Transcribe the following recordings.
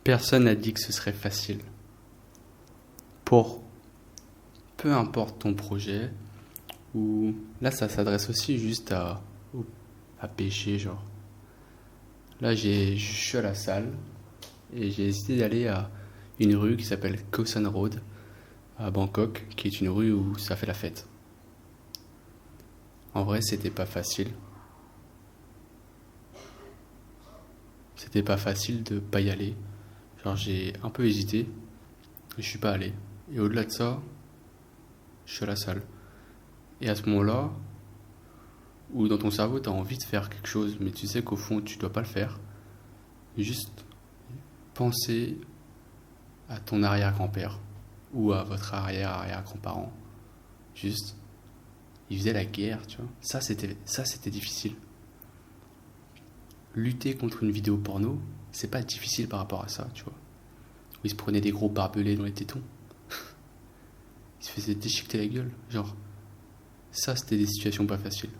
Personne n'a dit que ce serait facile. Pour peu importe ton projet, ou là ça s'adresse aussi juste à pêcher, genre. Là je suis à la salle et j'ai décidé d'aller à une rue qui s'appelle Khao San Road à Bangkok, qui est une rue où ça fait la fête. En vrai, c'était pas facile. C'était pas facile de pas y aller. Genre j'ai un peu hésité et je suis pas allé. Et au-delà de ça, je suis à la salle. Et à ce moment-là, où dans ton cerveau t'as envie de faire quelque chose, mais tu sais qu'au fond tu dois pas le faire, juste penser à ton arrière-grand-père ou à votre arrière-arrière-grand-parent. Juste, ils faisaient la guerre, tu vois. Ça c'était difficile. Lutter contre une vidéo porno, c'est pas difficile par rapport à ça, tu vois. Où ils se prenaient des gros barbelés dans les tétons. Ils se faisaient déchiqueter la gueule. Genre, ça c'était des situations pas faciles.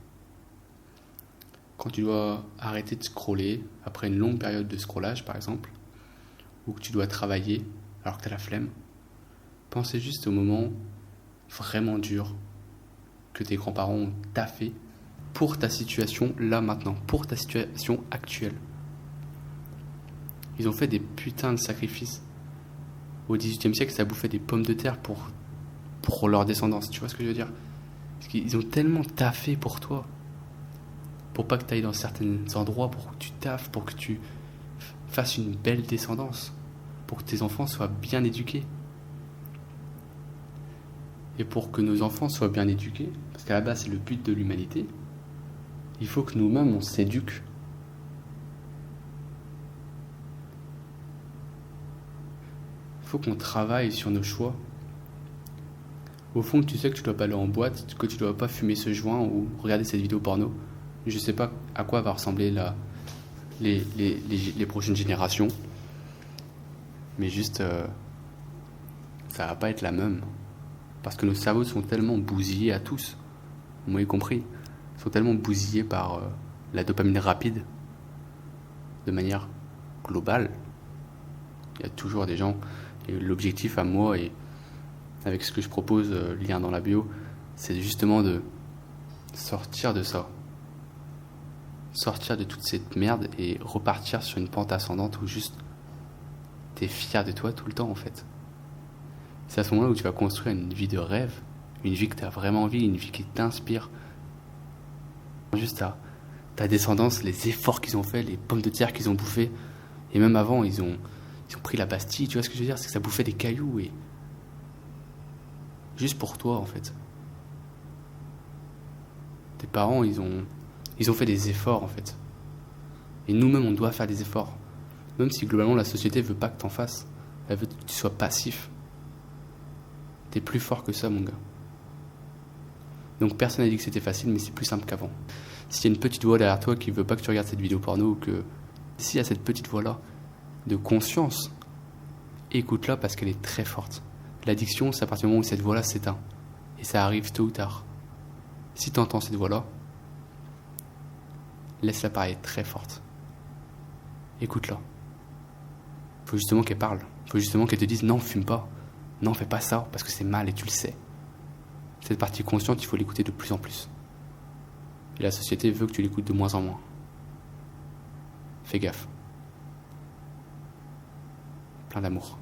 Quand tu dois arrêter de scroller après une longue période de scrollage par exemple, ou que tu dois travailler alors que tu as la flemme, pensez juste au moment vraiment dur que tes grands-parents ont taffé pour ta situation là maintenant, pour ta situation actuelle. Ils ont fait des putains de sacrifices. Au XVIIIe siècle, ça bouffait des pommes de terre pour leur descendance, tu vois ce que je veux dire? Parce qu'ils ont tellement taffé pour toi, pour pas que tu ailles dans certains endroits, pour que tu taffes, pour que tu fasses une belle descendance, pour que tes enfants soient bien éduqués. Et pour que nos enfants soient bien éduqués, parce qu'à la base c'est le but de l'humanité, il faut que nous-mêmes on s'éduque. Il faut qu'on travaille sur nos choix. Au fond, tu sais que tu dois pas aller en boîte, que tu dois pas fumer ce joint ou regarder cette vidéo porno. Je sais pas à quoi va ressembler les prochaines générations, mais juste ça va pas être la même. Parce que nos cerveaux sont tellement bousillés à tous, moi y compris, sont tellement bousillés par la dopamine rapide, de manière globale. Il y a toujours des gens, et l'objectif à moi, et avec ce que je propose, lien dans la bio, c'est justement de sortir de ça. Sortir de toute cette merde et repartir sur une pente ascendante où juste t'es fier de toi tout le temps en fait. C'est à ce moment-là où tu vas construire une vie de rêve, une vie que t'as vraiment envie, une vie qui t'inspire. Juste ta descendance, les efforts qu'ils ont fait, les pommes de terre qu'ils ont bouffées. Et même avant, ils ont pris la Bastille, tu vois ce que je veux dire? C'est que ça bouffait des cailloux et... Juste pour toi en fait. Tes parents, ils ont fait des efforts en fait. Et nous-mêmes, on doit faire des efforts. Même si globalement la société veut pas que t'en fasses. Elle veut que tu sois passif. T'es plus fort que ça, mon gars. Donc personne n'a dit que c'était facile, mais c'est plus simple qu'avant. S'il y a une petite voix derrière toi qui veut pas que tu regardes cette vidéo porno, ou que s'il y a cette petite voix-là de conscience, écoute-la parce qu'elle est très forte. L'addiction, c'est à partir du moment où cette voix-là s'éteint. Et ça arrive tôt ou tard. Si tu entends cette voix-là, laisse-la parler très forte. Écoute-la. Faut justement qu'elle parle. Faut justement qu'elle te dise non, fume pas. Non, fais pas ça, parce que c'est mal et tu le sais. Cette partie consciente, il faut l'écouter de plus en plus. Et la société veut que tu l'écoutes de moins en moins. Fais gaffe. Plein d'amour.